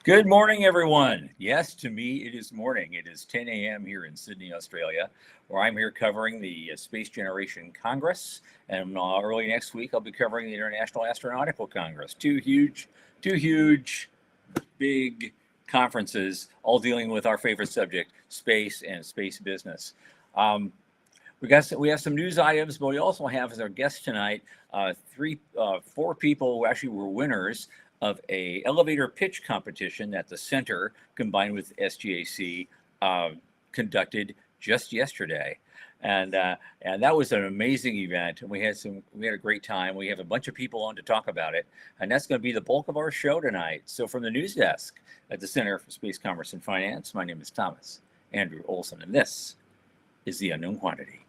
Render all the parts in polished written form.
Good morning, everyone. Yes, to me, it is morning. It is 10 a.m. here in Sydney, Australia, where I'm here covering the Space Generation Congress. And early next week, I'll be covering the International Astronautical Congress. Two huge, big conferences, all dealing with our favorite subject, space and space business. We have some news items, but we also have as our guest tonight four people who actually were winners of a elevator pitch competition that the center combined with SGAC conducted just yesterday, and that was an amazing event. And we had a great time. We have a bunch of people on to talk about it, and that's going to be the bulk of our show tonight. So from the news desk at the Center for Space Commerce and Finance, my name is Thomas Andrew Olson, and this is the Unknown Quantity.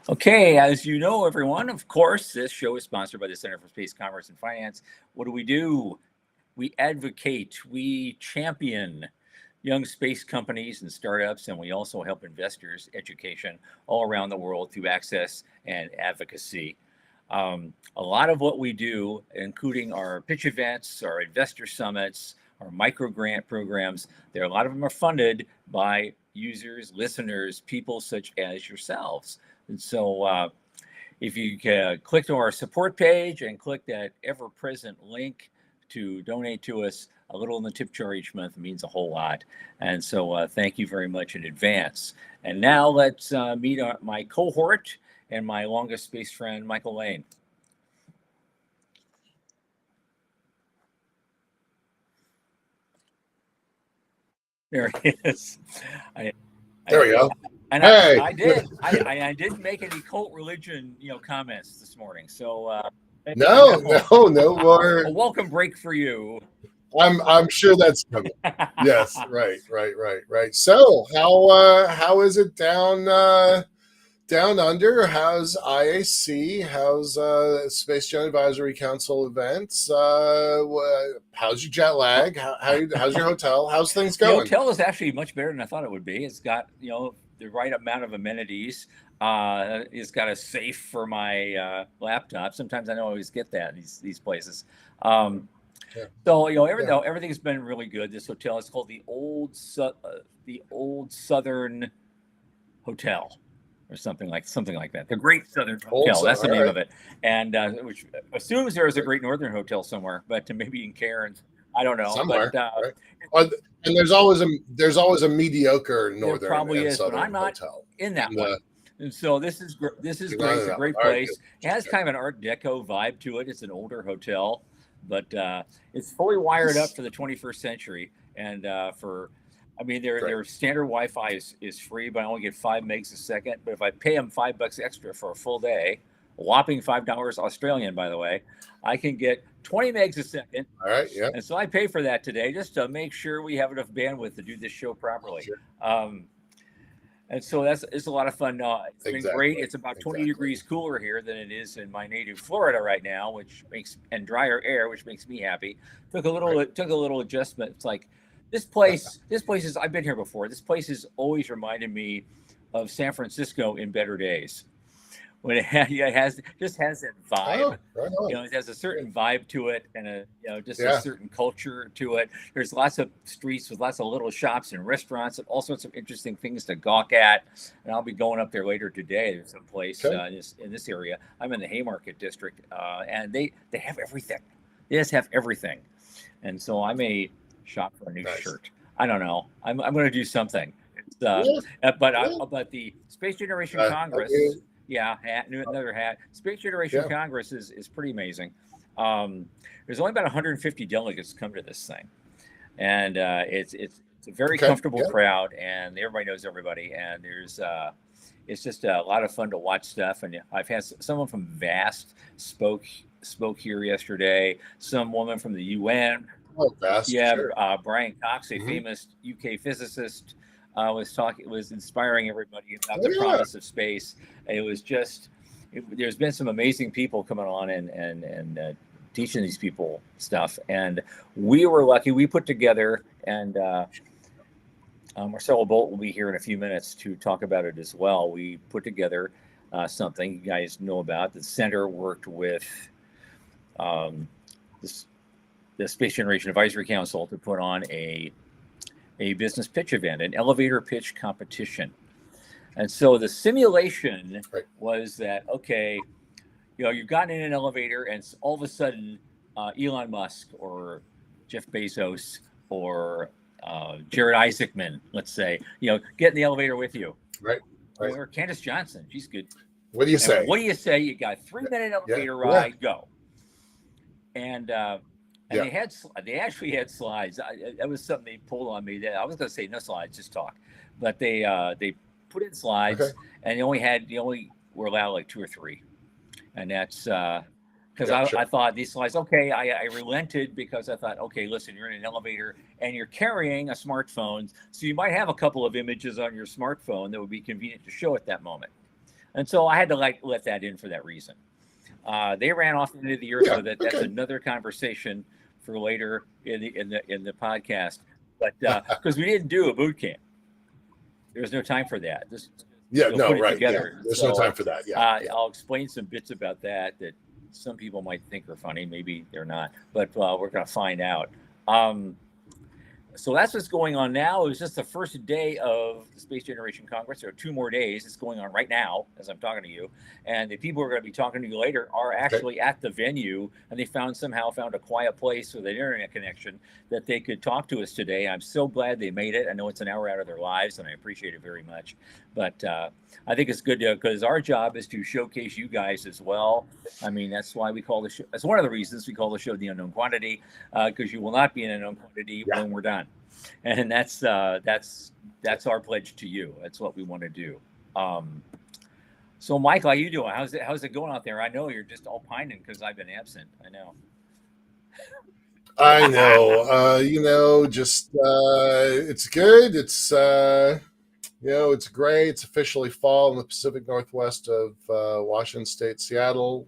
Okay, as you know, everyone, of course, this show is sponsored by the Center for Space Commerce and Finance. What do? We advocate, we champion young space companies and startups, and we also help investors education all around the world through access and advocacy. A lot of what we do, including our pitch events, our investor summits, our micro grant programs, a lot of them are funded by users, listeners, people such as yourselves. And so if you click to our support page and click that ever-present link to donate to us, a little in the tip jar each month means a whole lot. And so thank you very much in advance. And now let's meet my cohort and my longest space friend, Michael Lane. There he is. There we go. And hey. I didn't make any cult religion, comments this morning. So no more. A welcome break for you. I'm sure that's coming. Yes, right. So how is it down under? How's IAC? How's Space Jet Advisory Council events? How's your jet lag? How's your hotel? How's things going? The hotel is actually much better than I thought it would be. It's got the right amount of amenities. It's got a safe for my laptop. Sometimes I don't always get that in these places. So everything's been really good. This hotel is called the Old Southern Hotel, or something like that. The Great Southern Hotel. That's the name of it, and which assumes there is a Great Northern Hotel somewhere, but maybe in Cairns. I don't know. Somewhere, right? And there's always a mediocre Northern. There probably and is, Southern but I'm not hotel. In that one. And so this is great. It's a great place. It has kind of an Art Deco vibe to it. It's an older hotel, but it's fully wired up for the 21st century. And their standard Wi-Fi is free, but I only get 5 megs a second. But if I pay them $5 extra for a full day, a whopping $5 Australian, by the way, I can get 20 megs a second. All right, yeah. And so I pay for that today just to make sure we have enough bandwidth to do this show properly. Sure. And so it's a lot of fun. It's been great. It's about 20 degrees cooler here than it is in my native Florida right now, and drier air, which makes me happy. Took a little adjustment. It's like this place is, I've been here before. This place has always reminded me of San Francisco in better days. When it has that vibe. It has a certain vibe to it, and a certain culture to it. There's lots of streets with lots of little shops and restaurants and all sorts of interesting things to gawk at. And I'll be going up there later today. There's a place in this area. I'm in the Haymarket district, and they have everything. They just have everything. And so I may shop for a new shirt. I don't know. I'm going to do something. But the Space Generation Congress. Okay. Yeah, another hat. Space Generation Congress is pretty amazing. There's only about 150 delegates come to this thing, and it's a very comfortable crowd, and everybody knows everybody. And there's it's just a lot of fun to watch stuff. And I've had someone from Vast spoke here yesterday. Some woman from the UN. Oh, Vast. Yeah, sure. Brian Cox, a famous UK physicist, was inspiring everybody about the promise of space. It was just, there's been some amazing people coming on and teaching these people stuff. And we were lucky. We put together, and Marcelo Bolt will be here in a few minutes to talk about it as well. We put together something you guys know about. The center worked with the Space Generation Advisory Council to put on a business pitch event, an elevator pitch competition. And so the simulation was that, okay, you've gotten in an elevator and all of a sudden Elon Musk or Jeff Bezos or Jared Isaacman, let's say, get in the elevator with you. Right. Or Candace Johnson, she's good. What do you say? What do you say? You got a 3-minute elevator ride, go. And they actually had slides. That was something they pulled on me. I was going to say no slides, just talk. But they put in slides, and they only were allowed like 2 or 3, and that's because I thought these slides. Okay, I relented because I thought, okay, listen, you're in an elevator and you're carrying a smartphone, so you might have a couple of images on your smartphone that would be convenient to show at that moment. And so I had to let that in for that reason. They ran off into the earth with it. That's another conversation for later in the podcast. But because we didn't do a boot camp, there was no time for that. There's no time for that. I'll explain some bits about that some people might think are funny. Maybe they're not, but we're going to find out. So that's what's going on now. It was just the first day of the Space Generation Congress. There are 2 more days. It's going on right now as I'm talking to you. And the people who are going to be talking to you later are actually at the venue, and they somehow found a quiet place with an internet connection that they could talk to us today. I'm so glad they made it. I know it's an hour out of their lives, and I appreciate it very much. But I think it's good because our job is to showcase you guys as well. I mean, that's why we call the show. That's one of the reasons we call the show The Unknown Quantity, because you will not be an unknown quantity when we're done. And that's our pledge to you. That's what we want to do. So, Michael, how you doing? How's it going out there? I know you're just all pining because I've been absent. I know. It's good. It's it's great. It's officially fall in the Pacific Northwest of Washington State, Seattle.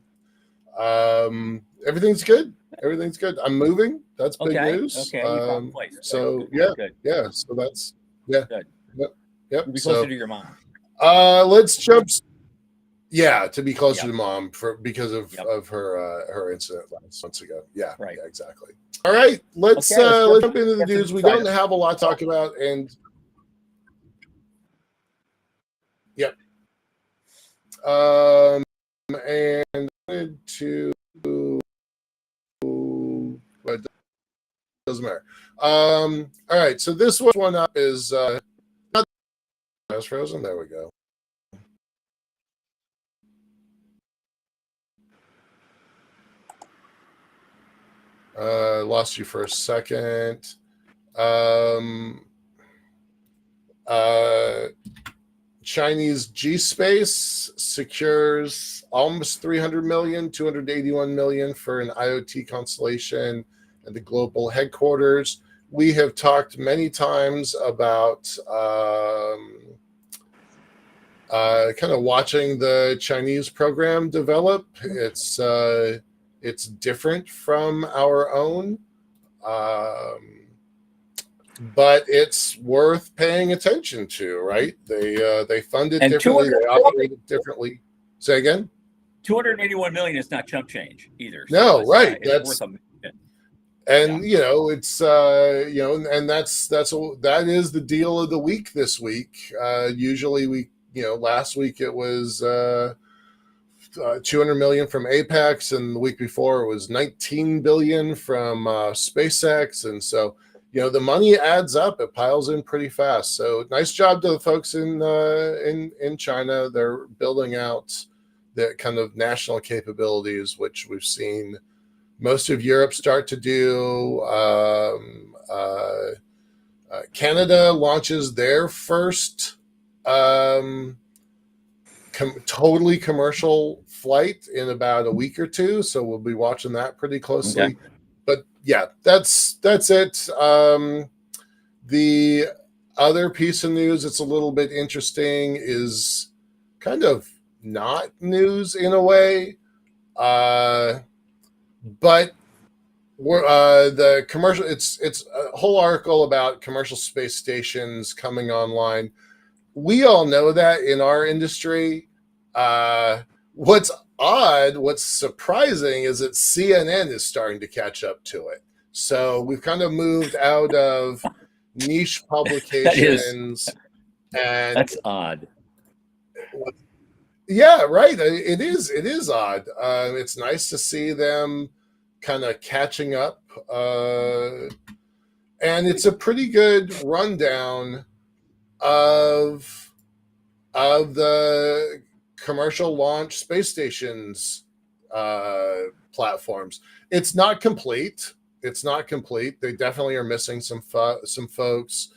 Everything's good. I'm moving. That's big news. Okay. You found a place. So good. So that's good. Yep. You'll be closer to your mom. Let's jump. Yeah, to be closer to mom because of her incident last months ago. Yeah. Right. Yeah, exactly. All right. Let's jump into the news. We don't have a lot to talk about, and and to but it doesn't matter. All right, so this one up is that's frozen. There we go. Lost you for a second. Chinese G-Space secures almost 300 million, 281 million for an IoT constellation and the global headquarters. We have talked many times about kind of watching the Chinese program develop. It's different from our own. But it's worth paying attention to, right? They fund it differently. They operate it differently. Say again? 281 million is not chump change either. So right. That's worth and it's and that is the deal of the week this week. Usually last week it was 200 million from Apex, and the week before it was 19 billion from SpaceX, and so the money adds up. It piles in pretty fast. So nice job to the folks in China. They're building out the kind of national capabilities, which we've seen most of Europe start to do. Canada launches their first totally commercial flight in about a week or two, so we'll be watching that pretty closely. Okay. But yeah, that's it. The other piece of news that's a little bit interesting is kind of not news in a way, but the commercial. It's a whole article about commercial space stations coming online. We all know that in our industry. What's odd, what's surprising is that CNN is starting to catch up to it. So we've kind of moved out of niche publications. And that's odd. Yeah, right. It is odd. It's nice to see them kind of catching up. And it's a pretty good rundown of the commercial launch space stations platforms. It's not complete. They definitely are missing some folks,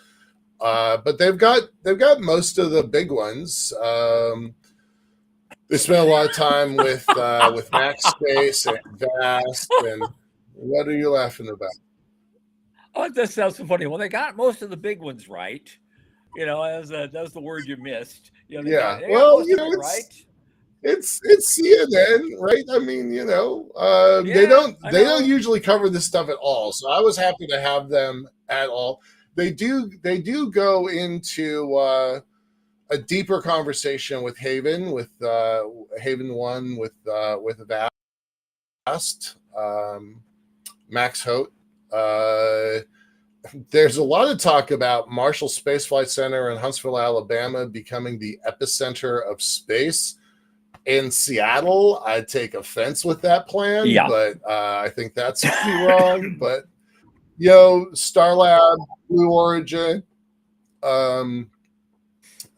but they've got most of the big ones. They spent a lot of time with Max Space and Vast. And what are you laughing about? Oh, that sounds so funny. Well, they got most of the big ones right. That was the word you missed. Yeah. Well, it's right. It's CNN, right? I mean, they don't usually cover this stuff at all. So I was happy to have them at all. They do go into a deeper conversation with Haven, with Haven One, with Vast, Max Hote. There's a lot of talk about Marshall Space Flight Center in Huntsville, Alabama, becoming the epicenter of space. In Seattle, I'd take offense with that plan, but I think that's pretty wrong. But Starlab, Blue Origin,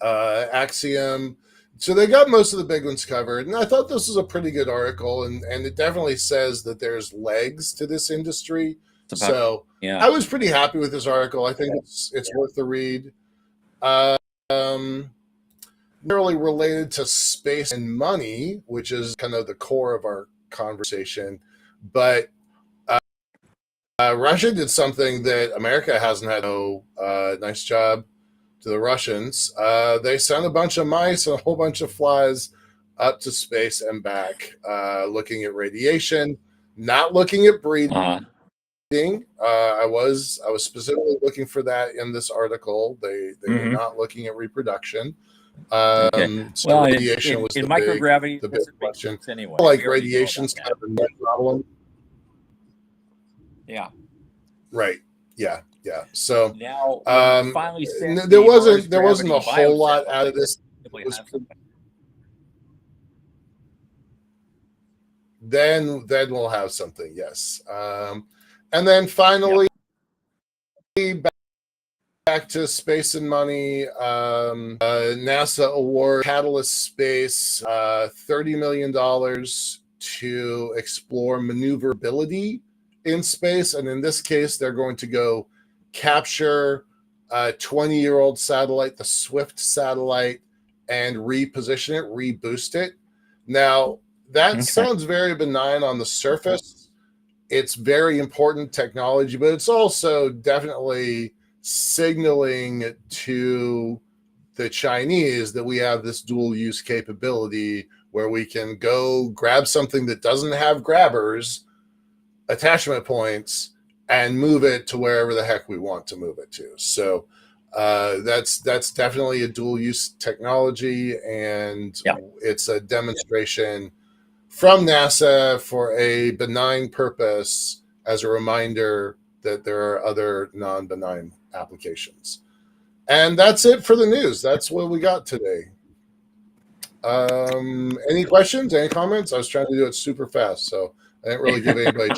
Axiom. So they got most of the big ones covered. And I thought this was a pretty good article, and it definitely says that there's legs to this industry. So I was pretty happy with this article. I think it's worth the read. Really related to space and money, which is kind of the core of our conversation. But Russia did something that America hasn't had. Nice job to the Russians. They sent a bunch of mice and a whole bunch of flies up to space and back, looking at radiation, not looking at breeding. I was specifically looking for that in this article. They were not looking at reproduction. Okay. So radiation was in microgravity. The big question. Anyway, like radiation's kind of a net problem. Yeah. Right. Yeah. So now, finally, there wasn't a whole lot out of this. Then we'll have something. Yes. And then finally, back to space and money. NASA award Catalyst Space $30 million to explore maneuverability in space. And in this case, they're going to go capture a 20-year-old satellite, the Swift satellite, and reposition it, reboost it. Now, that sounds very benign on the surface. It's very important technology, but it's also definitely signaling to the Chinese that we have this dual use capability where we can go grab something that doesn't have grabbers, attachment points, and move it to wherever the heck we want to move it to. So that's definitely a dual use technology, and it's a demonstration from NASA for a benign purpose, as a reminder that there are other non-benign applications. And that's it for the news. That's what we got today. Any questions, any comments? I was trying to do it super fast, so I didn't really give anybody a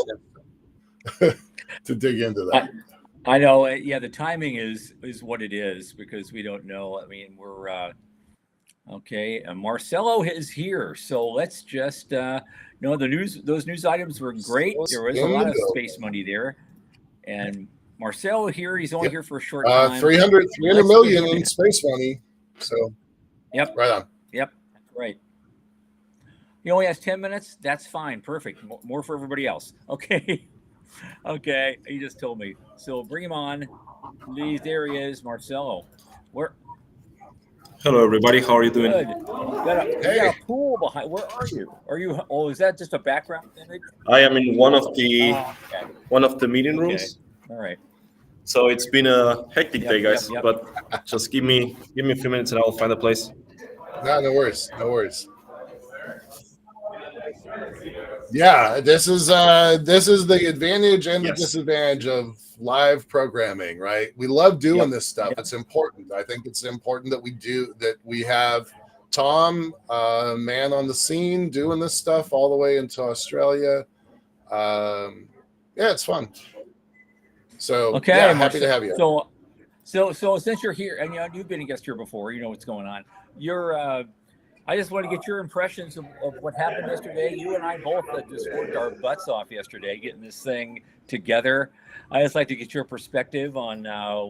chance to dig into that. I know. Yeah, the timing is what it is, because we don't know. I mean, we're okay. Marcelo is here, so let's just the news. Those news items were great. There was a lot of space money there, and Marcelo here. He's only here for a short time. 300 million in space money. So right on. Right. He only has 10 minutes. That's fine. Perfect. More for everybody else. Okay. Okay. He just told me. So bring him on. Please. There he is, Marcelo. Where? Hello, everybody. How are you doing? Good. We got a pool behind. Where are you? Are you? Oh, is that just a background image? I am in one of the meeting rooms. All right. So it's been a hectic day, guys. But just give me a few minutes and I'll find a place. No worries. No worries. Yeah, this is the advantage and the disadvantage of live programming, right? We love doing this stuff. It's important. I think it's important that we have Tom, man on the scene, doing this stuff all the way into Australia. Yeah, it's fun. So happy to have you. So since you're here, and you've been a guest here before, you know what's going on. I just want to get your impressions of what happened yesterday. You and I both just worked our butts off yesterday getting this thing together. I just like to get your perspective on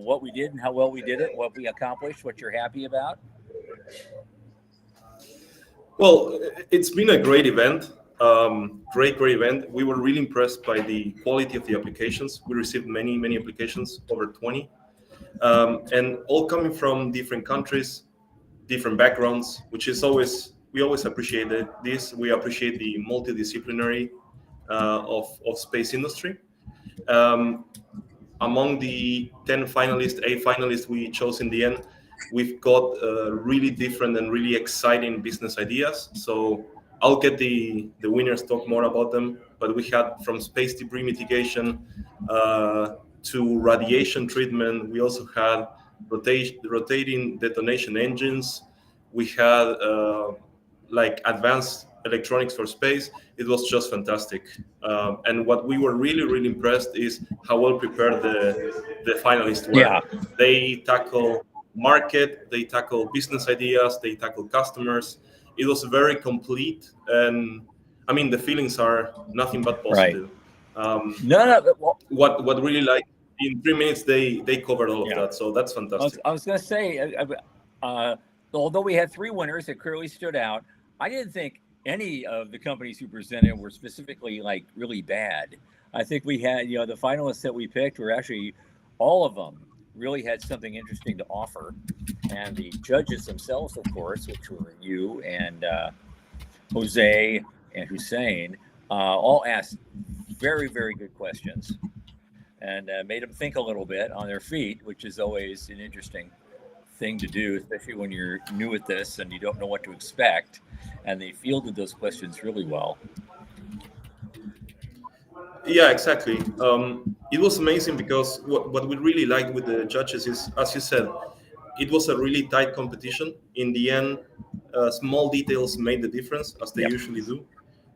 what we did and how well we did it, what we accomplished, what you're happy about. Well, it's been a great event. Great event. We were really impressed by the quality of the applications. We received many applications, over 20, and all coming from different countries, different backgrounds, which is we always appreciate this. We appreciate the multidisciplinary of space industry. Among the 10 finalists, 8 finalists we chose in the end, we've got really different and really exciting business ideas. So I'll get the winners talk more about them. But we had from space debris mitigation to radiation treatment. We also had rotating detonation engines. We had advanced electronics for space. It was just fantastic. And what we were really impressed is how well prepared the finalists were. Yeah. They tackle market, they tackle business ideas, they tackle customers. It was very complete, and I mean the feelings are nothing but positive. Right. What really in 3 minutes they covered all of that, so that's fantastic. I was going to say, although we had 3 winners that clearly stood out, I didn't think any of the companies who presented were specifically really bad. I think we had the finalists that we picked were actually all of them really had something interesting to offer, and the judges themselves, of course, which were you and Jose and Hussein, all asked very good questions and made them think a little bit on their feet, which is always an interesting thing to do, especially when you're new at this and you don't know what to expect. And they fielded those questions really well. Yeah, exactly. It was amazing because what we really liked with the judges is, as you said, it was a really tight competition. In the end, small details made the difference, as they usually do.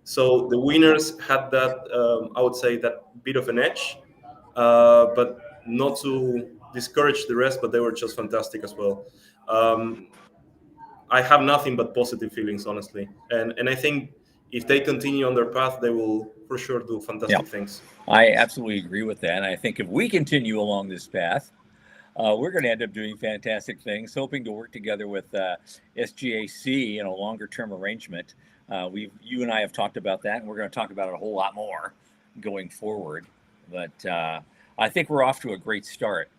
So the winners had that, I would say, that bit of an edge, but not to discourage the rest, but they were just fantastic as well. I have nothing but positive feelings, honestly. And I think if they continue on their path, they will for sure do fantastic things. I absolutely agree with that. And I think if we continue along this path, we're going to end up doing fantastic things, hoping to work together with SGAC in a longer-term arrangement. You and I have talked about that, and we're going to talk about it a whole lot more going forward. But I think we're off to a great start.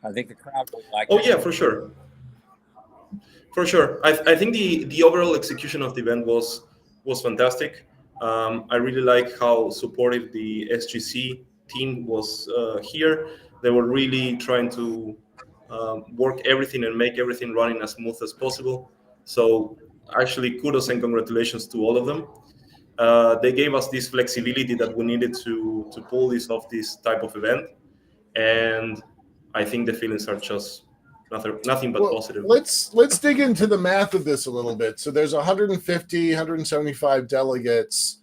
I think the crowd will like it. Oh, yeah, for sure. For sure. I think the overall execution of the event was fantastic. I really like how supportive the SGC team was here. They were really trying to work everything and make everything running as smooth as possible. So actually, kudos and congratulations to all of them. They gave us this flexibility that we needed to pull this off, this type of event. And I think the feelings are just nothing but positive. Let's dig into the math of this a little bit. So there's 150, 175 delegates,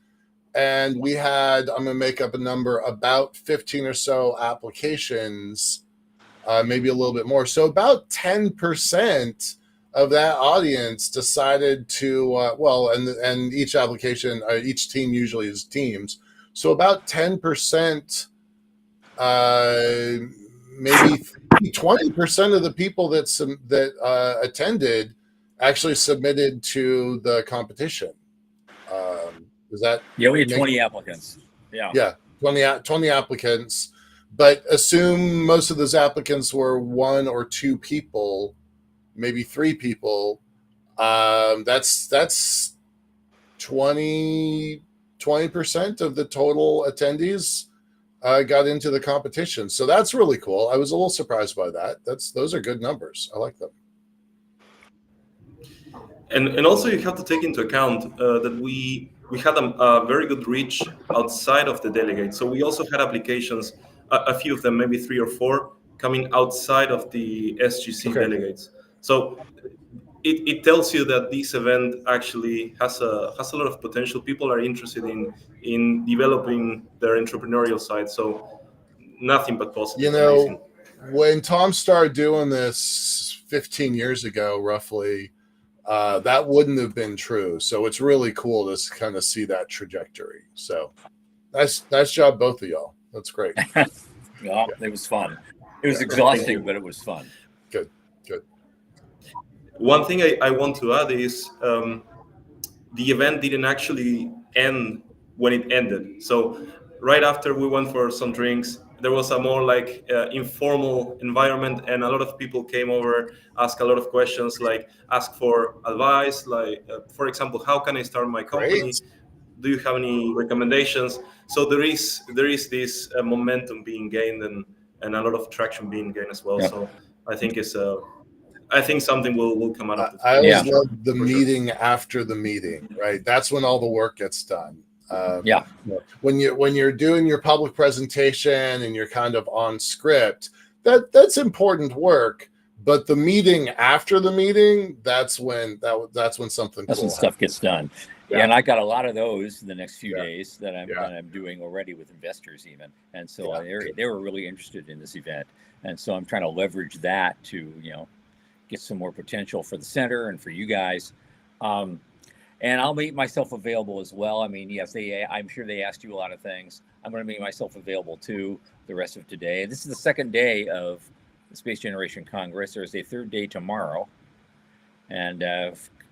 and we had, I'm going to make up a number, about 15 or so applications, maybe a little bit more. So about 10% of that audience decided to, and each application, each team usually is teams. So about 10%, maybe 20% of the people that attended actually submitted to the competition. Is that? Yeah, we had 20 applicants. Yeah, 20 applicants. But assume most of those applicants were 1 or 2 people, maybe 3 people. That's 20% of the total attendees got into the competition. So that's really cool. I was a little surprised by that. Those are good numbers. I like them. And also you have to take into account that we had a very good reach outside of the delegates. So we also had applications, a few of them, maybe 3 or 4, coming outside of the SGC delegates. So it tells you that this event actually has a lot of potential. People are interested in developing their entrepreneurial side. So nothing but positive. You know, when Tom started doing this 15 years ago, roughly, that wouldn't have been true. So it's really cool to kind of see that trajectory. So nice job, both of y'all. That's great. Yeah, it was fun. It was exhausting, but it was fun. Good. One thing I want to add is the event didn't actually end when it ended. So right after we went for some drinks, there was a more like informal environment, and a lot of people came over, ask a lot of questions, like ask for advice, like for example, how can I start my company? Great. Do you have any recommendations? So there is this momentum being gained and a lot of traction being gained as well. Yeah. So I think something will come out of it. I always love the meeting after the meeting, right? That's when all the work gets done. When you're doing your public presentation and you're kind of on script, that's important work. But the meeting after the meeting, that's when something when stuff gets done. Yeah, and I got a lot of those in the next few days that I'm doing already with investors even, and so they were really interested in this event, and so I'm trying to leverage that to get some more potential for the center and for you guys. And I'll make myself available as well. I mean, yes, I'm sure they asked you a lot of things. I'm going to make myself available too the rest of today. This is the second day of the Space Generation Congress. There's a third day tomorrow, and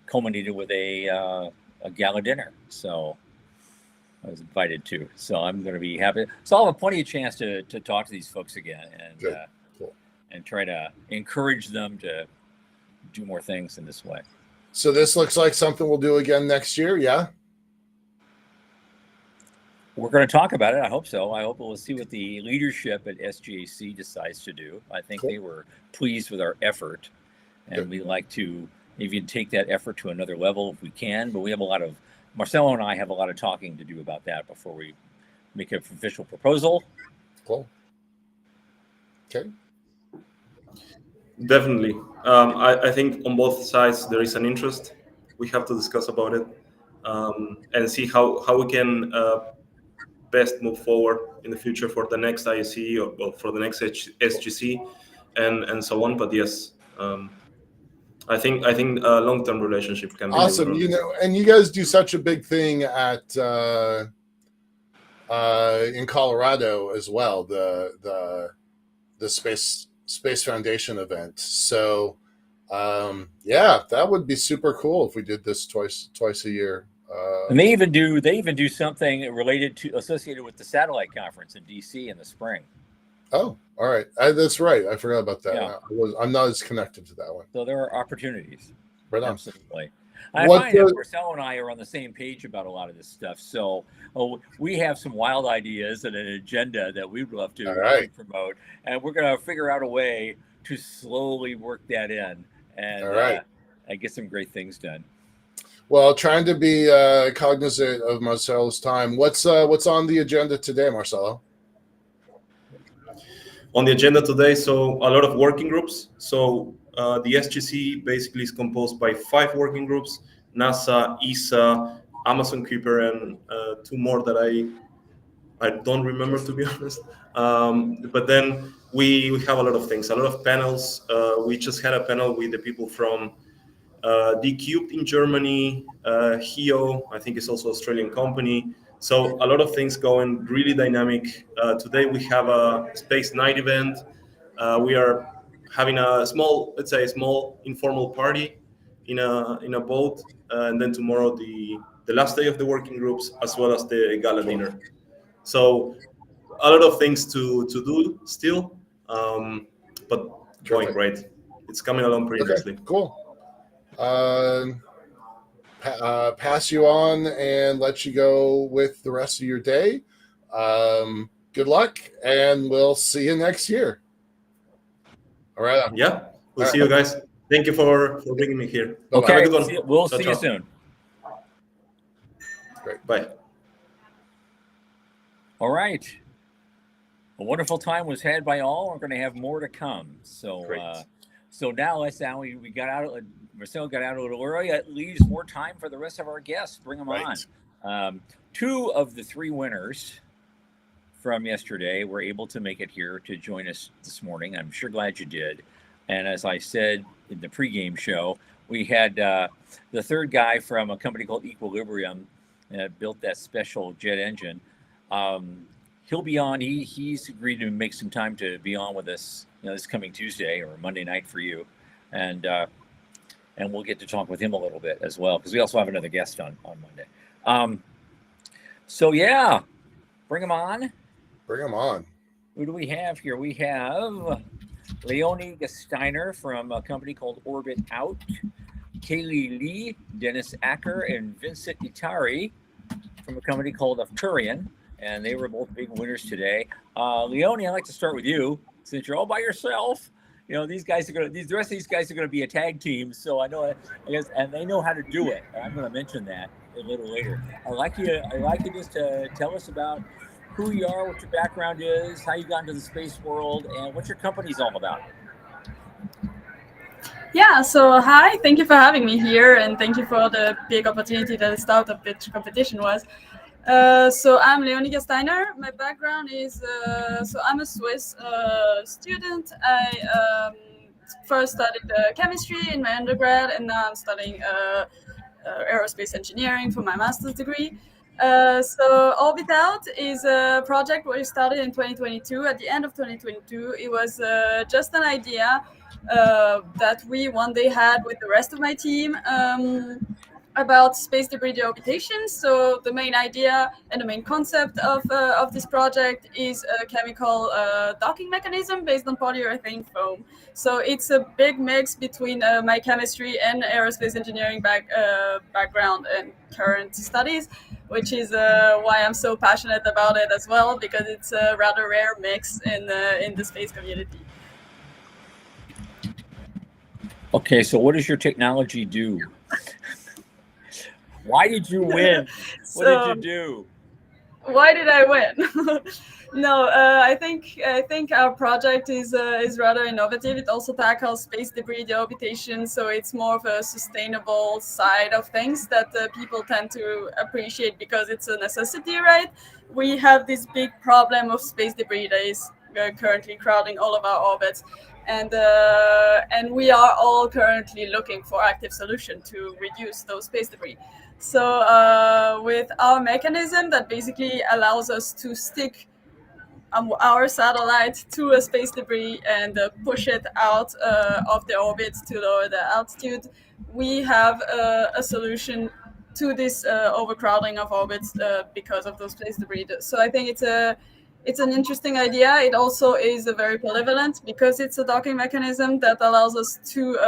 culminated with a gala dinner. So I was invited to. So I'm going to be happy. So I'll have plenty of chance to talk to these folks again and and try to encourage them to do more things in this way. So this looks like something we'll do again next year, yeah? We're going to talk about it. I hope so. I hope we'll see what the leadership at SGAC decides to do. I think they were pleased with our effort, and we like to even take that effort to another level if we can. But we have Marcelo and I have a lot of talking to do about that before we make an official proposal. Cool. Okay. Definitely. I think on both sides there is an interest. We have to discuss about it and see how we can best move forward in the future for the next IAC or for the next SGC and so on. But yes, I think a long-term relationship can be awesome. And you guys do such a big thing at in Colorado as well. The Space Foundation event. So that would be super cool if we did this twice a year. And they even do something associated with the satellite conference in DC in the spring. Oh, all right. That's right. I forgot about that. Yeah. I'm not as connected to that one. So there are opportunities. Right on. Absolutely. I find that Marcelo and I are on the same page about a lot of this stuff. So we have some wild ideas and an agenda that we'd love to promote. And we're going to figure out a way to slowly work that in and get some great things done. Well, trying to be cognizant of Marcelo's time. What's on the agenda today, Marcelo? On the agenda today, so a lot of working groups. So the SGC basically is composed by 5 working groups: NASA, ESA, Amazon Kuiper, and 2 more that I don't remember, to be honest. But then we have a lot of things, a lot of panels. We just had a panel with the people from D-Cubed in Germany, HEO, I think it's also an Australian company. So a lot of things going, really dynamic. Today we have a Space Night event. We are having a small informal party in a boat, and then tomorrow the last day of the working groups, as well as the gala dinner. So a lot of things to do still, but going great. It's coming along pretty nicely. Cool. Pass you on and let you go with the rest of your day. Good luck, and we'll see you next year. All right. Yeah, we'll see you guys. Thank you for bringing me here. Okay, have a good one. We'll see you soon. Great. Bye. All right. A wonderful time was had by all. We're going to have more to come. So, so now we got out. Marcel got out a little early. It leaves more time for the rest of our guests. Bring them on. 2 of the 3 winners from yesterday were able to make it here to join us this morning. I'm sure glad you did. And as I said in the pregame show, we had the 3rd guy from a company called Equilibrium built that special jet engine. He'll be on. He's agreed to make some time to be on with us, this coming Tuesday or Monday night for you, and we'll get to talk with him a little bit as well, because we also have another guest on Monday. So yeah, bring him on. Bring him on. Who do we have here? We have Leonie Gesteiner from a company called Orbit Out, Kaylee Lee, Dennis Acker, and Vincent Itari from a company called Arcturian, and they were both big winners today. Leonie, I'd like to start with you, since you're all by yourself. These guys are the rest of these guys are gonna be a tag team, so I guess, and they know how to do it. And I'm gonna mention that a little later. I'd like you just to tell us about who you are, what your background is, how you got into the space world, and what your company's all about. Yeah, so hi, thank you for having me here, and thank you for the big opportunity that the startup pitch competition was. So I'm Leonie Gesteiner. My background is, so I'm a Swiss student. I first studied chemistry in my undergrad, and now I'm studying aerospace engineering for my master's degree. So Orbit Out is a project where we started in 2022. At the end of 2022, it was just an idea that we one day had with the rest of my team about space debris deorbitation. So the main idea and the main concept of this project is a chemical docking mechanism based on polyurethane foam. So it's a big mix between my chemistry and aerospace engineering background and current studies, which is why I'm so passionate about it as well, because it's a rather rare mix in the space community. Okay, so what does your technology do? Why did you win? What did you do? Why did I win? No, I think our project is rather innovative. It also tackles space debris deorbitation, so it's more of a sustainable side of things that people tend to appreciate because it's a necessity, right? We have this big problem of space debris that is currently crowding all of our orbits, and we are all currently looking for active solution to reduce those space debris. So with our mechanism that basically allows us to stick our satellite to a space debris and push it out of the orbit to lower the altitude, we have a solution to this overcrowding of orbits because of those space debris. So I think it's an interesting idea. It also is very polyvalent because it's a docking mechanism that allows us to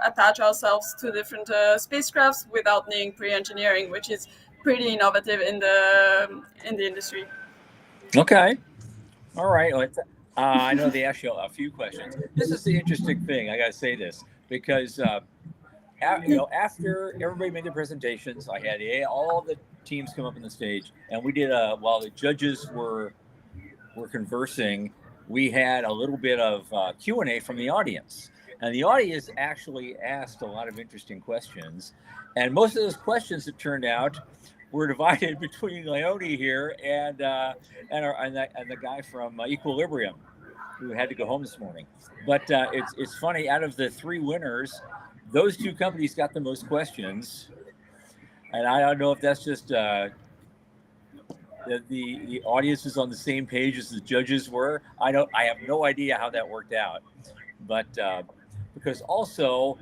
attach ourselves to different spacecrafts without needing pre-engineering, which is pretty innovative in the industry. Okay. All right. I know they asked you a few questions. This is the interesting thing. I got to say this because, after everybody made their presentations, I had all the teams come up on the stage, and we did while the judges were conversing, we had a little bit of Q&A from the audience. And the audience actually asked a lot of interesting questions. And most of those questions, it turned out, were divided between Leonie here and the guy from Equilibrium, who had to go home this morning. But it's funny, out of the 3 winners, those 2 companies got the most questions. And I don't know if that's just the audience is on the same page as the judges were. I have no idea how that worked out, but because also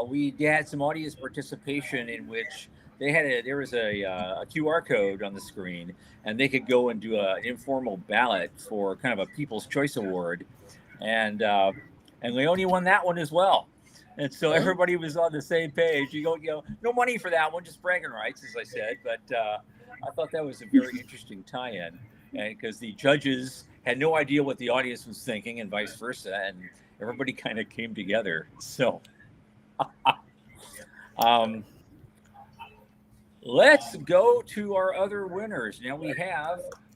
we had some audience participation in which there was a QR code on the screen, and they could go and do an informal ballot for kind of a People's Choice Award, and Leone won that one as well. And so everybody was on the same page. You know, no money for that one, just bragging rights, as I said. But I thought that was a very interesting tie-in, and because the judges had no idea what the audience was thinking, and vice versa, and everybody kind of came together. So, let's go to our other winners.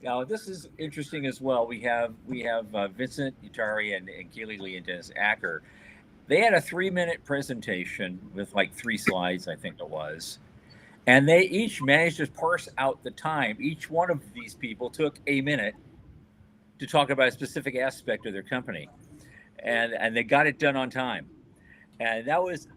Now this is interesting as well. We have Vincent Utari and Kaylee Lee and Dennis Acker. They had a 3-minute presentation with like 3 slides, I think it was. And they each managed to parse out the time. Each one of these people took a minute to talk about a specific aspect of their company. And they got it done on time. And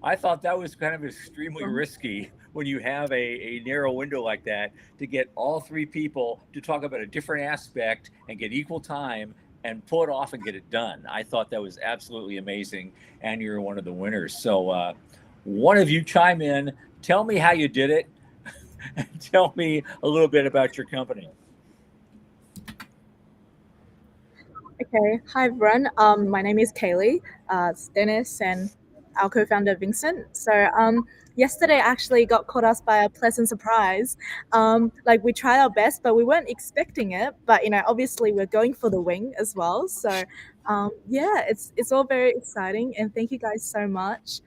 I thought that was kind of extremely risky when you have a narrow window like that, to get all 3 people to talk about a different aspect and get equal time and pull it off and get it done. I thought that was absolutely amazing, and you're one of the winners. So one of you chime in, tell me how you did it, and tell me a little bit about your company. Okay, hi everyone. My name is Kaylee. It's Dennis and our co-founder Vincent. So yesterday actually got caught us by a pleasant surprise. Like we tried our best, but we weren't expecting it. But obviously we're going for the wing as well. So yeah, it's all very exciting, and thank you guys so much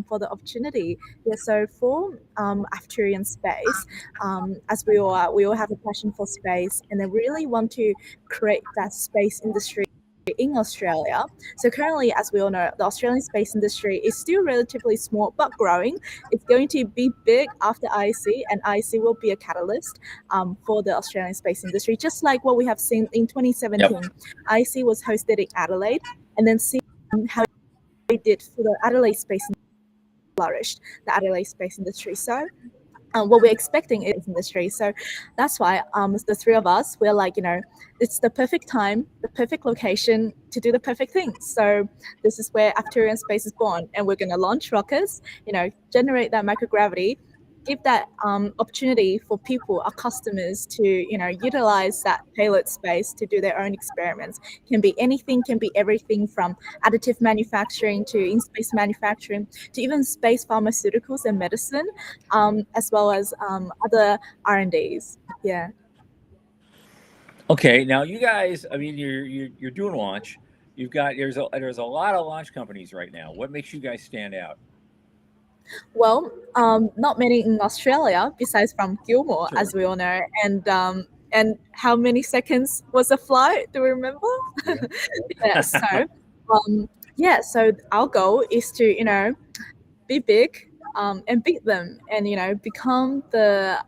for the opportunity. Yeah, so for Afturian Space, as we all have a passion for space, and they really want to create that space industry in Australia. So currently, as we all know, the Australian space industry is still relatively small but growing. It's going to be big after IAC, and IAC will be a catalyst for the Australian space industry, just like what we have seen in 2017. Yep. IAC was hosted in Adelaide, and then see how it did for the Adelaide space flourished, the Adelaide space industry. So what we're expecting is industry. So that's why the 3 of us, we're like, it's the perfect time, the perfect location to do the perfect thing. So this is where Afturian Space is born, and we're going to launch rockets, generate that microgravity, give that opportunity for people, our customers, to utilize that payload space to do their own experiments. Can be anything, can be everything from additive manufacturing to in-space manufacturing to even space pharmaceuticals and medicine, as well as other R&Ds. Yeah. Okay, now you guys, I mean, you're doing launch. There's a lot of launch companies right now. What makes you guys stand out? Well, not many in Australia, besides from Gilmore, sure, as we all know. And how many seconds was the flight? Do we remember? Yeah. So our goal is to be big and beat them, and become the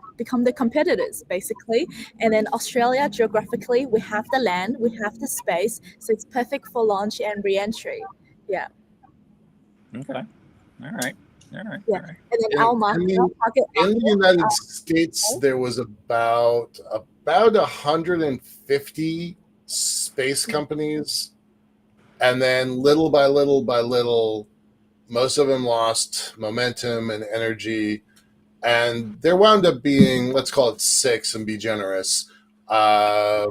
competitors basically. And then Australia, geographically, we have the land, we have the space, so it's perfect for launch and re-entry. Yeah. Okay. All right. Yeah. All right. And then our market, in the United States, there was about 150 space companies, and then little by little, most of them lost momentum and energy, and there wound up being, let's call it 6 and be generous, that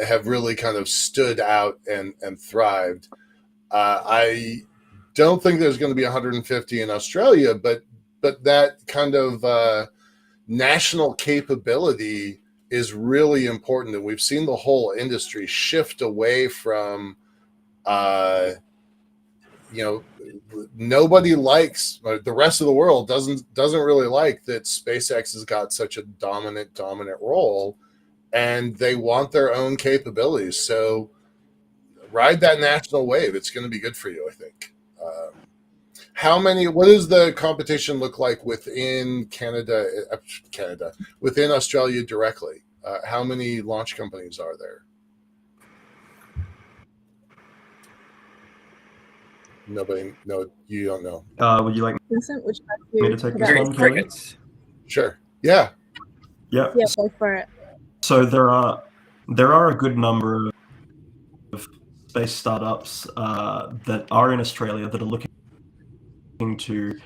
have really kind of stood out and thrived. I don't think there's going to be 150 in Australia, but that kind of national capability is really important, and we've seen the whole industry shift away from, nobody likes, the rest of the world doesn't really like that SpaceX has got such a dominant role, and they want their own capabilities. So ride that national wave. It's going to be good for you, I think. What does the competition look like within Canada, within Australia directly? How many launch companies are there? Nobody. No, you don't know. Would you like Vincent, would you like me to take this one, Kelly? Sure. Yeah. Yeah, go for it. So there are a good number of space startups that are in Australia that are looking to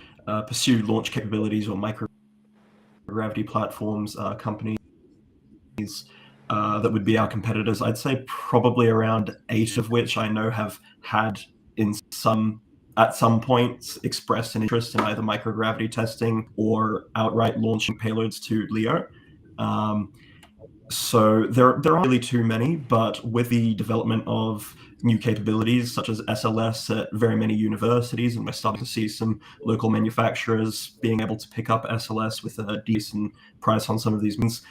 pursue launch capabilities or microgravity platforms, companies that would be our competitors. I'd say probably around 8 of which I know have had at some points expressed an interest in either microgravity testing or outright launching payloads to LEO. So there aren't really too many, but with the development of new capabilities such as SLS at very many universities, and we're starting to see some local manufacturers being able to pick up SLS with a decent price on some of these ones,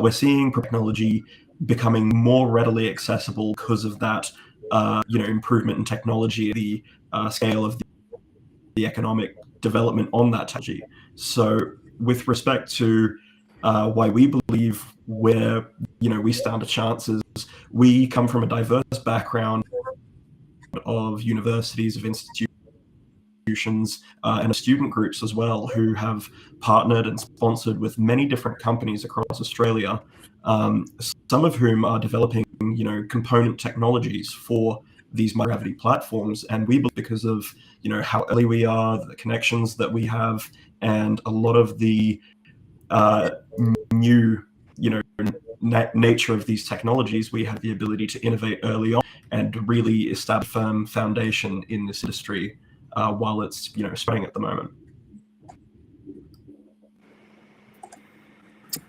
we're seeing technology becoming more readily accessible because of that improvement in technology, the scale of the economic development on that technology. So with respect to why we believe we stand a chance is we come from a diverse background of universities, of institutions, and student groups as well, who have partnered and sponsored with many different companies across Australia, some of whom are developing component technologies for these microgravity platforms. And we believe because of how early we are, the connections that we have, and a lot of the new nature of these technologies, we have the ability to innovate early on and really establish a firm foundation in this industry while it's spreading at the moment.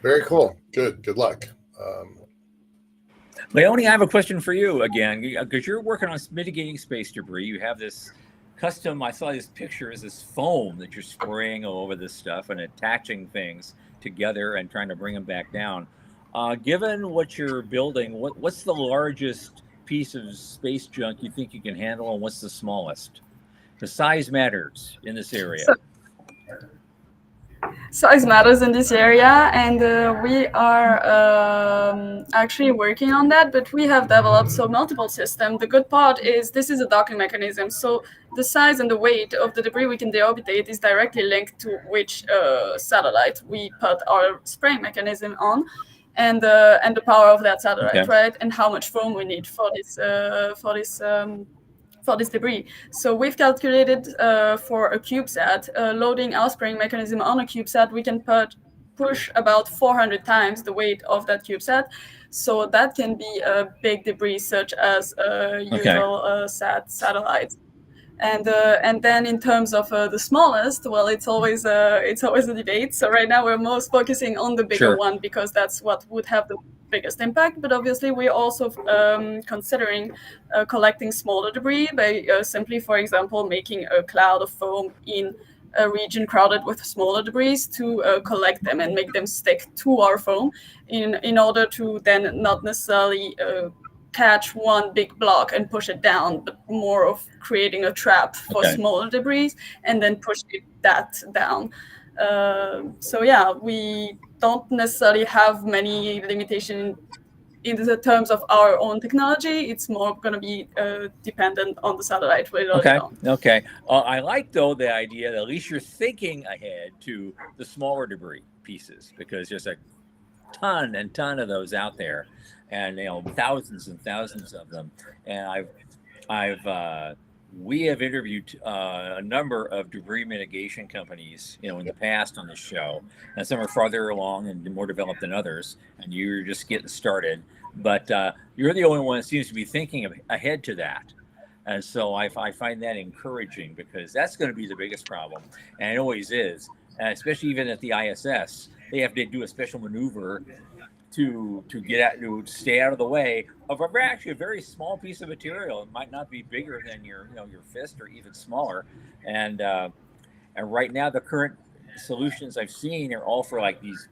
Very cool. Good luck. Leonie, I have a question for you again, because you're working on mitigating space debris. You have this custom, I saw this picture, is this foam that you're spraying over this stuff and attaching things together and trying to bring them back down. Given what you're building, what's the largest piece of space junk you think you can handle, and what's the smallest? The size matters in this area. Size matters in this area, and we are actually working on that, but we have developed multiple systems. The good part is this is a docking mechanism, so the size and the weight of the debris we can deorbitate is directly linked to which satellite we put our spraying mechanism on, and the power of that satellite, right? And how much foam we need for this debris. So we've calculated for a CubeSat, loading our spraying mechanism on a CubeSat, we can push about 400 times the weight of that CubeSat. So that can be a big debris such as usual satellites. And then in terms of the smallest, well, it's always a debate. So right now we're most focusing on the bigger one because that's what would have the biggest impact. But obviously we're also considering collecting smaller debris by simply, for example, making a cloud of foam in a region crowded with smaller debris to collect them and make them stick to our foam in order to then not necessarily catch one big block and push it down, but more of creating a trap for smaller debris and then pushing that down. So yeah, we don't necessarily have many limitations in the terms of our own technology. It's more going to be dependent on the satellite. Okay. I like, though, the idea that at least you're thinking ahead to the smaller debris pieces, because there's a ton and ton of those out there, and thousands and thousands of them. And we have interviewed a number of debris mitigation companies, in the past on this show, and some are farther along and more developed than others, and you're just getting started. But you're the only one that seems to be thinking ahead to that. And so I find that encouraging, because that's going to be the biggest problem, and it always is, and especially even at the ISS. They have to do a special maneuver to stay out of the way of actually a very small piece of material. It might not be bigger than your fist or even smaller. And right now the current solutions I've seen are all for like these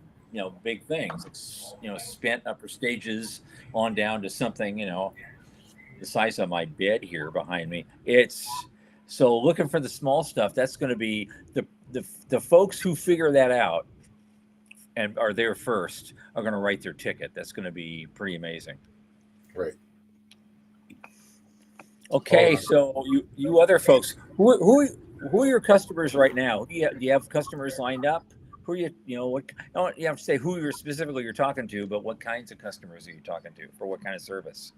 big things. It's spent upper stages on down to something the size of my bed here behind me. It's so looking for the small stuff. That's going to be the folks who figure that out and are there first are going to write their ticket. That's going to be pretty amazing. Right. Okay, so you other folks, who are your customers right now? Do you have customers lined up? Who are what? Don't you have to say who you're talking to, but what kinds of customers are you talking to for what kind of service?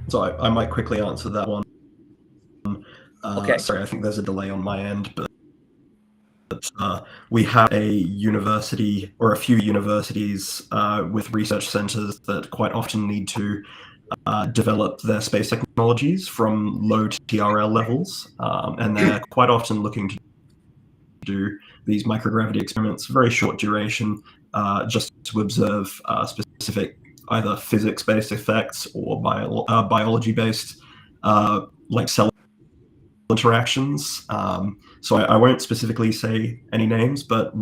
So I might quickly answer that one. Okay. Sorry, I think there's a delay on my end, but we have a university or a few universities with research centers that quite often need to develop their space technologies from low TRL levels, and they're quite often looking to do these microgravity experiments, very short duration, just to observe specific either physics-based effects or biology-based, like cell interactions. So I won't specifically say any names, but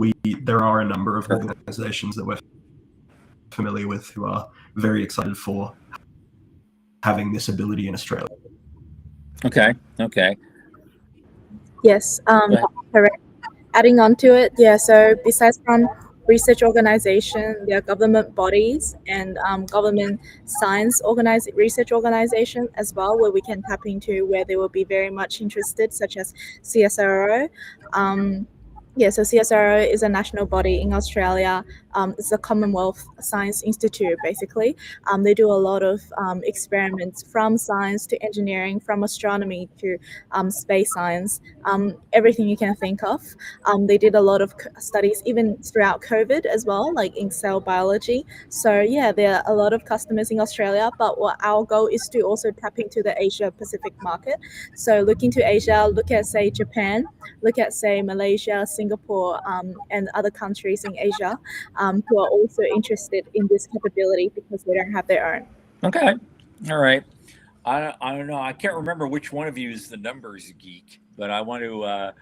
there are a number of organizations that we're familiar with who are very excited for having this ability in Australia. Okay. Okay. Yes. Correct. Adding on to it, yeah. So besides from research organization, there are government bodies and government research organization as well, where we can tap into, where they will be very much interested, such as CSIRO. Yeah, so CSIRO is a national body in Australia. It's a Commonwealth Science Institute, basically. They do a lot of experiments from science to engineering, from astronomy to space science, everything you can think of. They did a lot of studies even throughout COVID as well, like in cell biology. So yeah, there are a lot of customers in Australia, but what our goal is to also tap into the Asia Pacific market. So look into Asia, look at say Japan, look at say Malaysia, Singapore, and other countries in Asia who are also interested in this capability because they don't have their own. Okay. All right. I don't know. I can't remember which one of you is the numbers geek, but I want to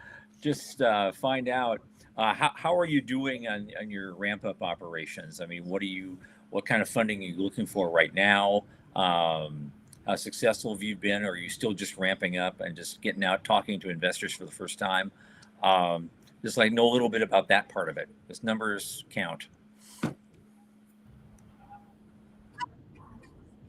just find out how are you doing on your ramp up operations? I mean, what kind of funding are you looking for right now? How successful have you been? Or are you still just ramping up and just getting out talking to investors for the first time? Just like know a little bit about that part of it. Because numbers count.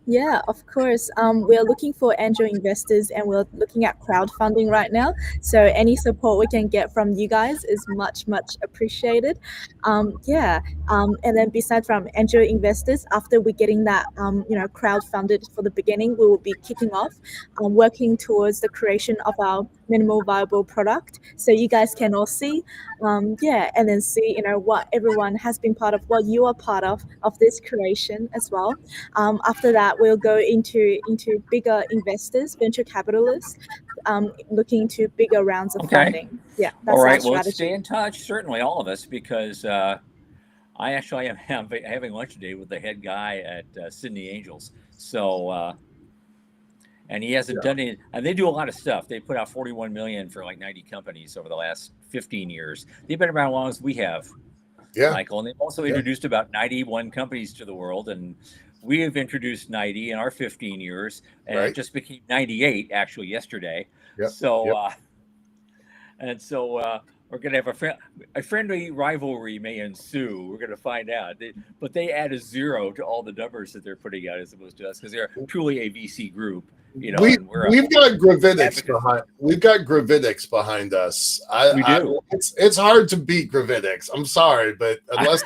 Yeah, of course. We're looking for angel investors and we're looking at crowdfunding right now. So any support we can get from you guys is much, much appreciated. And then besides from angel investors, after we're getting that, crowdfunded for the beginning, we will be kicking off, working towards the creation of our minimal viable product. So you guys can all see, and then see, what everyone has been part of, what you are part of this creation as well. After that, we'll go into bigger investors, venture capitalists, looking into bigger rounds of funding. Yeah, that's all right. our strategy. Well, let's stay in touch, certainly, all of us, because I actually am having lunch today with the head guy at Sydney Angels. So, and he hasn't done it. And they do a lot of stuff. They put out 41 million for like 90 companies over the last 15 years. They've been around as long as we have, Michael. And they've also introduced about 91 companies to the world. And we have introduced 90 in our 15 years, and it just became 98 actually yesterday. So, we're going to have a friendly rivalry may ensue. We're going to find out. But they add a 0 to all the numbers that they're putting out as opposed to us because they're truly a VC group. We've got Gravitics behind. We've got Gravitics behind us. We do. It's hard to beat Gravitics. I'm sorry, but unless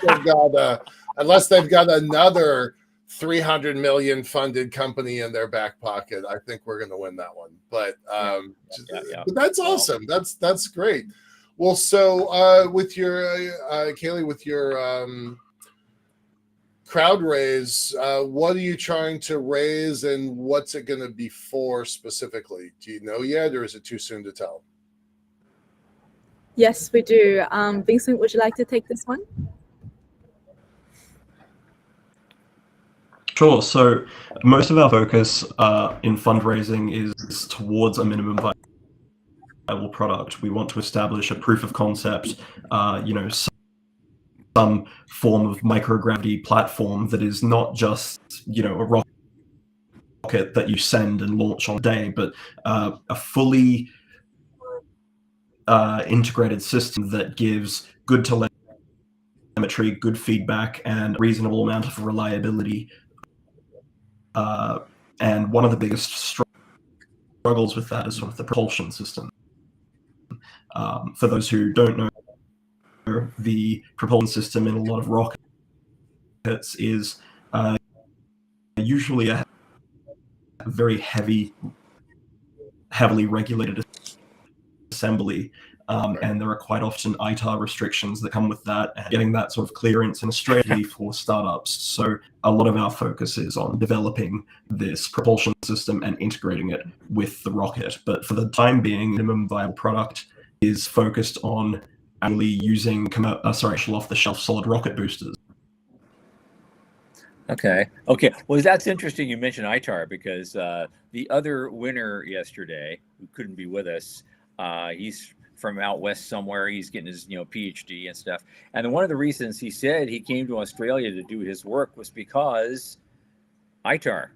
they've got another 300 million funded company in their back pocket, I think we're going to win that one. But but that's awesome. That's great. Well, so with your Kaylee, with your crowd raise, what are you trying to raise, and what's it going to be for specifically? Do you know yet, or is it too soon to tell? Yes, we do. Vincent, would you like to take this one? Sure. So most of our focus in fundraising is towards a minimum viable product. We want to establish a proof of concept, some form of microgravity platform that is not just, a rocket that you send and launch on a day, but a fully integrated system that gives good telemetry, good feedback, and a reasonable amount of reliability. And one of the biggest struggles with that is sort of the propulsion system. For those who don't know, the propulsion system in a lot of rockets is usually a very heavily regulated assembly. And there are quite often ITAR restrictions that come with that, and getting that sort of clearance in Australia for startups. So a lot of our focus is on developing this propulsion system and integrating it with the rocket. But for the time being, minimum viable product is focused on actually using off-the-shelf solid rocket boosters. Okay. Well, that's interesting you mentioned ITAR, because the other winner yesterday, who couldn't be with us, he's from out west somewhere. He's getting his PhD and stuff. And one of the reasons he said he came to Australia to do his work was because ITAR.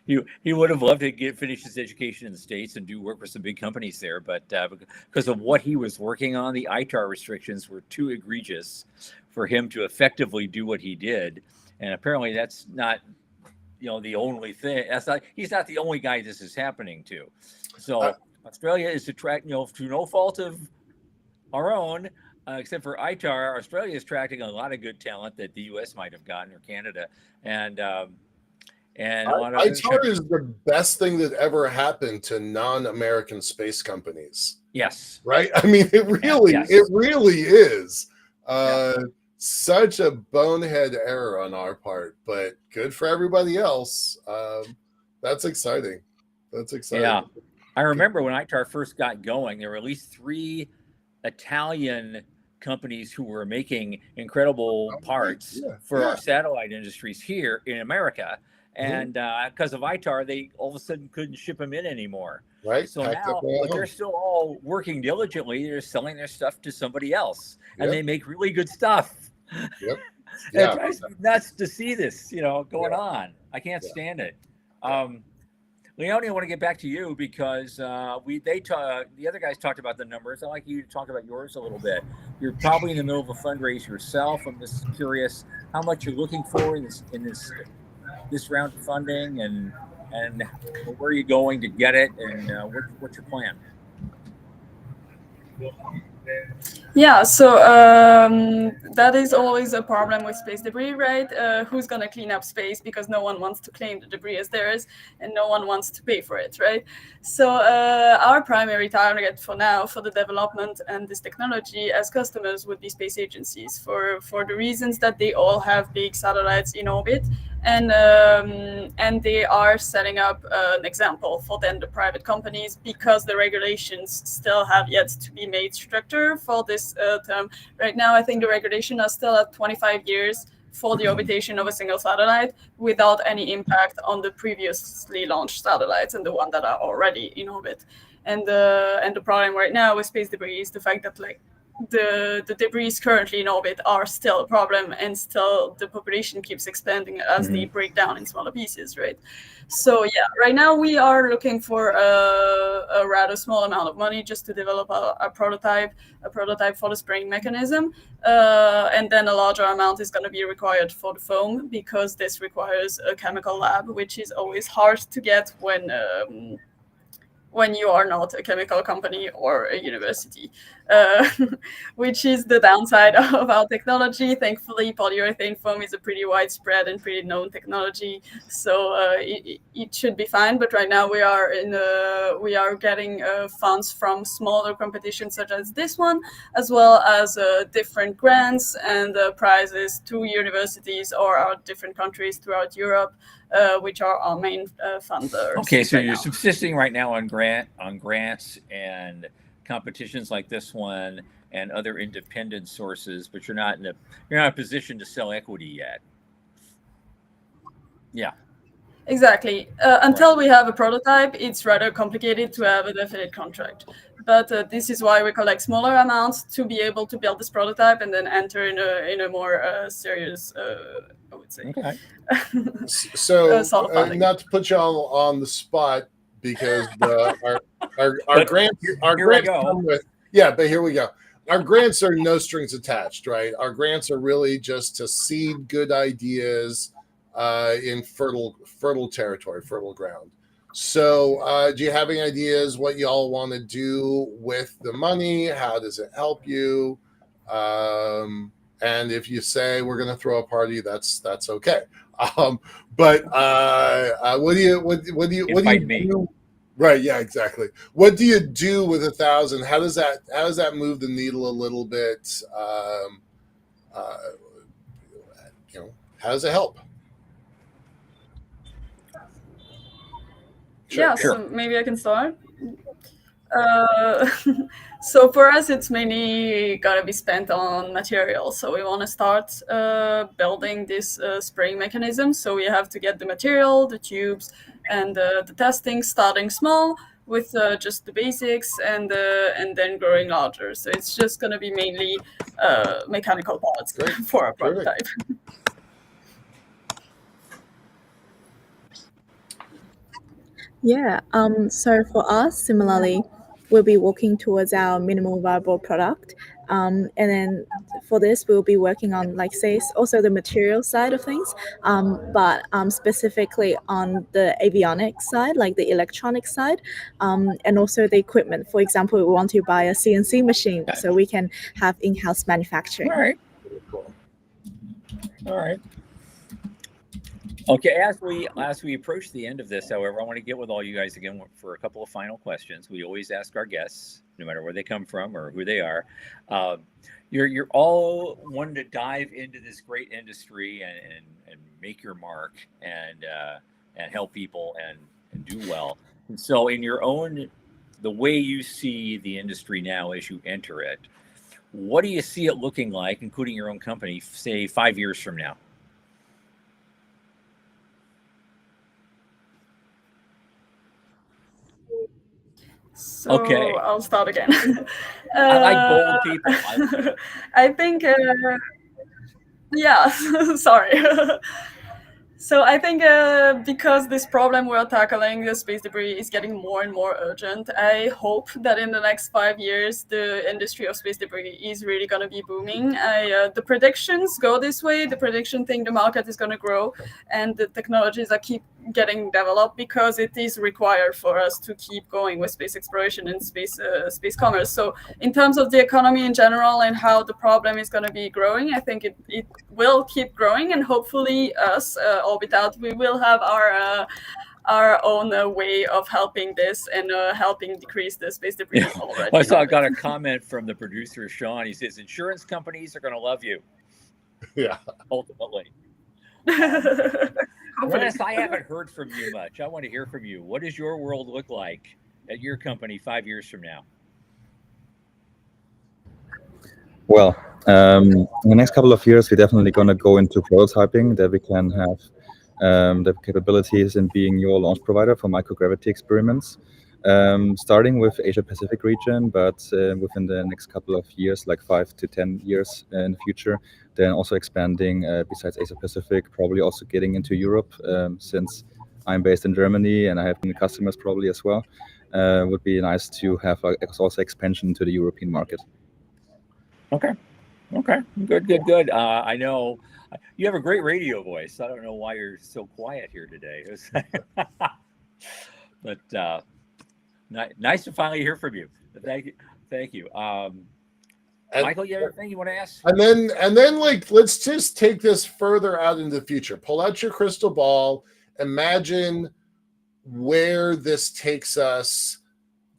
He would have loved to finish his education in the States and do work for some big companies there, but because of what he was working on, the ITAR restrictions were too egregious for him to effectively do what he did. And apparently that's not the only thing. He's not the only guy this is happening to. So Australia is through no fault of our own, except for ITAR. Australia is attracting a lot of good talent that the U.S. might have gotten, or Canada, and a lot of ITAR is the best thing that ever happened to non-American space companies. Yes, right. I mean, it really is. Such a bonehead error on our part, but good for everybody else. That's exciting. Yeah. I remember when ITAR first got going, there were at least 3 Italian companies who were making incredible parts for our satellite industries here in America. And because of ITAR, they all of a sudden couldn't ship them in anymore. Right. So now, but they're still all working diligently. They're selling their stuff to somebody else, and they make really good stuff. Yep. It drives me nuts to see this, going on. I can't stand it. Leonie, I want to get back to you, because the other guys talked about the numbers. I'd like you to talk about yours a little bit. You're probably in the middle of a fundraise yourself. I'm just curious how much you're looking for in this round of funding, and where are you going to get it, and what's your plan? Yeah, so that is always a problem with space debris, right? Who's going to clean up space, because no one wants to claim the debris as theirs, and no one wants to pay for it, right? So our primary target for now for the development and this technology as customers would be space agencies, for the reasons that they all have big satellites in orbit, and they are setting up an example for then the private companies, because the regulations still have yet to be made stricter for this term. Right now, I think the regulation are still at 25 years for the orbitation of a single satellite, without any impact on the previously launched satellites and the one that are already in orbit. And the problem right now with space debris is the fact that the debris currently in orbit are still a problem, and still the population keeps expanding as they break down in smaller pieces, right? So right now we are looking for a rather small amount of money just to develop a prototype for the spraying mechanism, and then a larger amount is going to be required for the foam, because this requires a chemical lab, which is always hard to get when you are not a chemical company or a university, which is the downside of our technology. Thankfully, polyurethane foam is a pretty widespread and pretty known technology, so it should be fine. But right now we are getting funds from smaller competitions such as this one, as well as different grants and prizes to universities or our different countries throughout Europe, which are our main funders. Okay, so you're subsisting right now on grants and competitions like this one and other independent sources, but you're not in a position to sell equity yet. Yeah. Exactly. Until we have a prototype, it's rather complicated to have a definite contract. But this is why we collect smaller amounts to be able to build this prototype and then enter in a more serious, I would say. Okay. So not to put you all on the spot, because our grants come with, but here we go. Our grants are no strings attached, right? Our grants are really just to seed good ideas in fertile territory, fertile ground. So do you have any ideas what y'all want to do with the money? How does it help you? And if you say we're going to throw a party, that's okay. But what do you do? Right. Yeah. Exactly. What do you do with 1,000? How does that move the needle a little bit? How does it help? Sure. So maybe I can start. So for us, it's mainly gonna be spent on materials. So we want to start building this spraying mechanism. So we have to get the material, the tubes, and the testing starting small with just the basics, and then growing larger. So it's just gonna be mainly mechanical parts for our prototype. Yeah. So for us, similarly, we'll be working towards our minimal viable product. And then for this, we'll be working on, like, say, also the material side of things, but specifically on the avionics side, like the electronic side, and also the equipment. For example, we want to buy a CNC machine so we can have in-house manufacturing. All right. All right. Okay, as we approach the end of this, however, I want to get with all you guys again for a couple of final questions. We always ask our guests, no matter where they come from or who they are. You're all wanting to dive into this great industry and make your mark and help people and do well. And so, in the way you see the industry now as you enter it, what do you see it looking like, including your own company, say 5 years from now? So okay. I'll start again. I like bold people. I think, yeah, sorry. So I think because this problem we're tackling, the space debris, is getting more and more urgent, I hope that in the next 5 years, the industry of space debris is really going to be booming. The predictions go this way. The prediction think the market is going to grow, and the technologies that keep getting developed because it is required for us to keep going with space exploration and space commerce. So in terms of the economy in general and how the problem is going to be growing, I think it will keep growing, and hopefully us, Orbital, we will have our own way of helping this and helping decrease the space debris already. Well, so I got a comment from the producer, Sean. He says, insurance companies are going to love you. Yeah. Ultimately. Rennis, I haven't heard from you much. I want to hear from you. What does your world look like at your company 5 years from now? Well, in the next couple of years, we're definitely going to go into prototyping, that we can have the capabilities in being your launch provider for microgravity experiments, starting with Asia Pacific region, but within the next couple of years, like 5 to 10 years in the future, then also expanding besides Asia Pacific, probably also getting into Europe, since I'm based in Germany and I have customers probably as well. Would be nice to have also expansion to the European market. Okay. Good. I know you have a great radio voice. I don't know why you're so quiet here today. But nice to finally hear from you. Thank you. Michael, you have anything you want to ask? And then like, let's just take this further out into the future. Pull out your crystal ball. Imagine where this takes us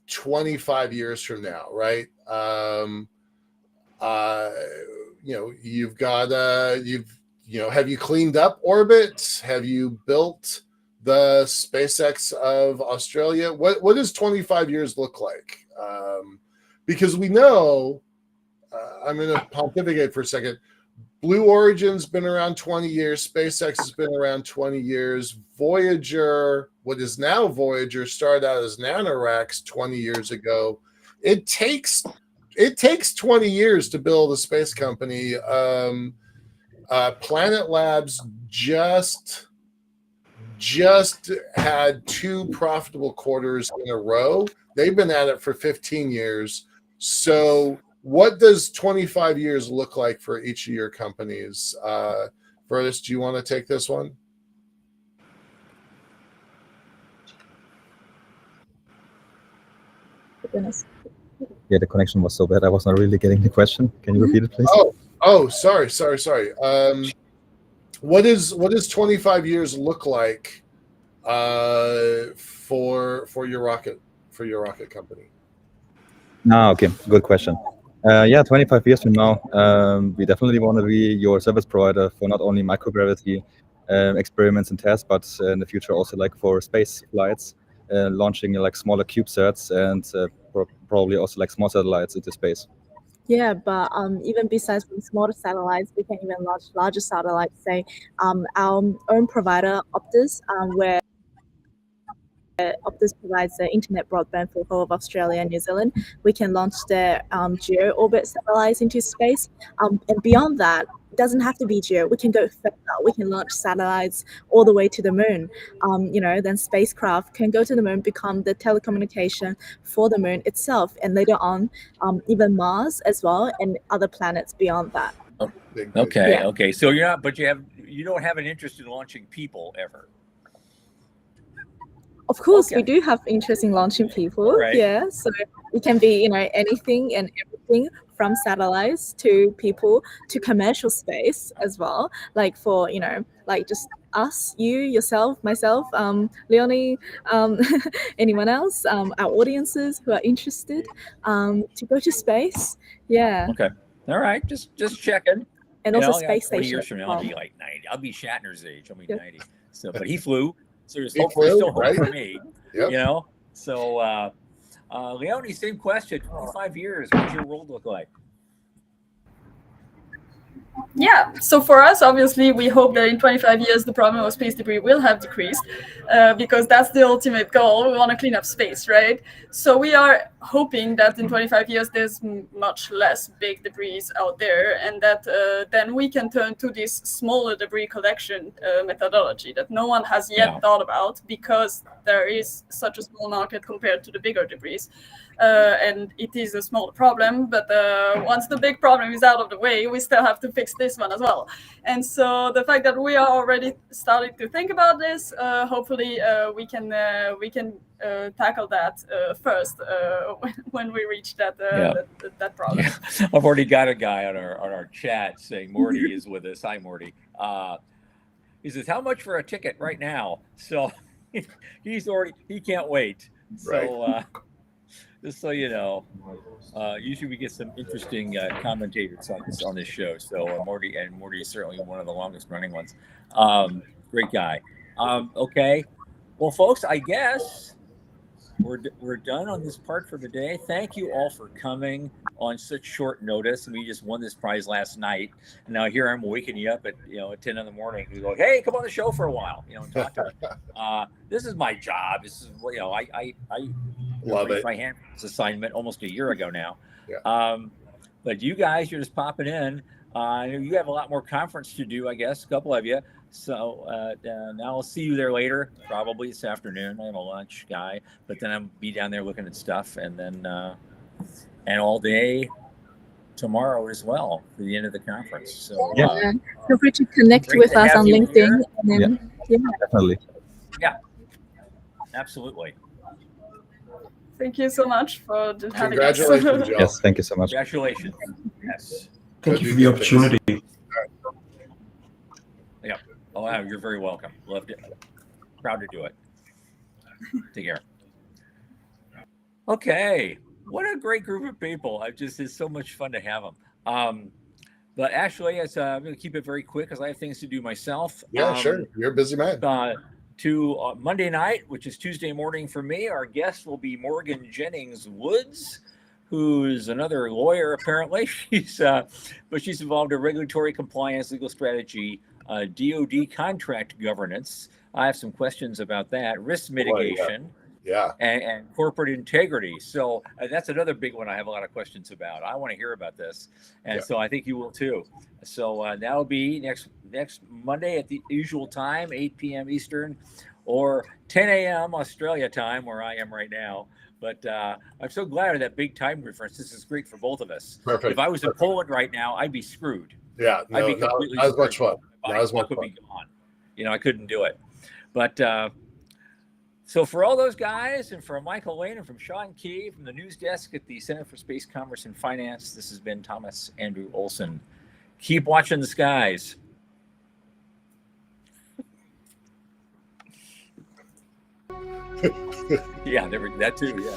25 years from now, right? You've got have you cleaned up orbit? Have you built the SpaceX of Australia? What does 25 years look like? Because we know, I'm going to pontificate for a second. Blue Origin's been around 20 years. SpaceX has been around 20 years. Voyager, what is now Voyager, started out as NanoRacks 20 years ago. It takes 20 years to build a space company. Planet Labs just had 2 profitable quarters in a row. They've been at it for 15 years. So what does 25 years look like for each of your companies? Vertus, do you want to take this one? Goodness. Yeah, the connection was so bad. I was not really getting the question. Can you repeat it, please? Oh, sorry. What does 25 years look like For your rocket company? Okay, good question. 25 years from now, we definitely want to be your service provider for not only microgravity experiments and tests, but in the future also like for space flights, launching like smaller CubeSats and probably also like small satellites into space. Yeah, but even besides from smaller satellites, we can even launch larger satellites. Say, our own provider, Optus, where Optus provides the internet broadband for the whole of Australia and New Zealand. We can launch their geo orbit satellites into space. And beyond that, it doesn't have to be geo. We can go further. We can launch satellites all the way to the moon. Then spacecraft can go to the moon, become the telecommunication for the moon itself, and later on, even Mars as well, and other planets beyond that. Okay. Yeah. Okay. So you're not, but you don't have an interest in launching people ever. Of course, we do have interest in launching people. Right. Yeah, so it can be, anything and everything from satellites to people to commercial space as well. Like for, like just us, you, yourself, myself, Leonie, anyone else, our audiences who are interested to go to space. Yeah. Okay. All right. Just checking. And also space 20 station. years from now, I'll be like 90. I'll be Shatner's age. I'll be Yep. 90. So, but he flew. So there's He hopefully flew, still hope right? for me. Yep. So Leonie, same question. 25 years, what does your world look like? Yeah, so for us, obviously, we hope that in 25 years, the problem of space debris will have decreased because that's the ultimate goal. We want to clean up space, right? So we are hoping that in 25 years, there's much less big debris out there, and that then we can turn to this smaller debris collection methodology that no one has yet thought about because there is such a small market compared to the bigger debris. And it is a small problem, but once the big problem is out of the way, we still have to fix this one as well. And so the fact that we are already starting to think about this, hopefully we can tackle that first when we reach that problem. Yeah. I've already got a guy on our chat saying Morty is with us. Hi, Morty. He says, "How much for a ticket right now?" So he can't wait. So. Just so you know, usually we get some interesting commentators on this show. So Morty is certainly one of the longest running ones. Great guy. Okay, well, folks, I guess we're done on this part for the day. Thank you all for coming on such short notice. We just won this prize last night, and now here I'm waking you up at 10 in the morning. We go, hey, come on the show for a while, and talk to me. This is my job. This is I love it. My hand this assignment almost a year ago now. Yeah. But you guys, you're just popping in. You have a lot more conference to do, I guess, a couple of you. So now I'll see you there later, probably this afternoon. I'm a lunch guy, but then I'll be down there looking at stuff, and then and all day tomorrow as well for the end of the conference. So feel free to connect with us on LinkedIn. And then, definitely. Yeah, absolutely. Thank you so much for having us. Congratulations, Joe. Yes, thank you so much. Congratulations. Yes. Thank you for the opportunity. Yeah. Oh, wow, you're very welcome. Loved it. Proud to do it. Take care. Okay. What a great group of people. It's so much fun to have them. But actually, I'm going to keep it very quick because I have things to do myself. Yeah, sure. You're a busy man. To Monday night, which is Tuesday morning for me, our guest will be Morgan Jennings Woods, who's another lawyer apparently. She's involved in regulatory compliance, legal strategy, DoD contract governance. I have some questions about that, risk mitigation, and corporate integrity. So that's another big one I have a lot of questions about. I want to hear about this, and so I think you will too. So that'll be next Monday at the usual time, 8 p.m. Eastern, or 10 a.m. Australia time, where I am right now. But I'm so glad of that big time difference. This is great for both of us. Perfect. If I was in Poland right now, I'd be screwed. Yeah, I'd be completely not as much fun. Not as much fun. Be gone. I couldn't do it. But so for all those guys, and for Michael Lane and from Sean Key from the news desk at the Center for Space Commerce and Finance, this has been Thomas Andrew Olson. Keep watching the skies. Yeah, that too. Yeah.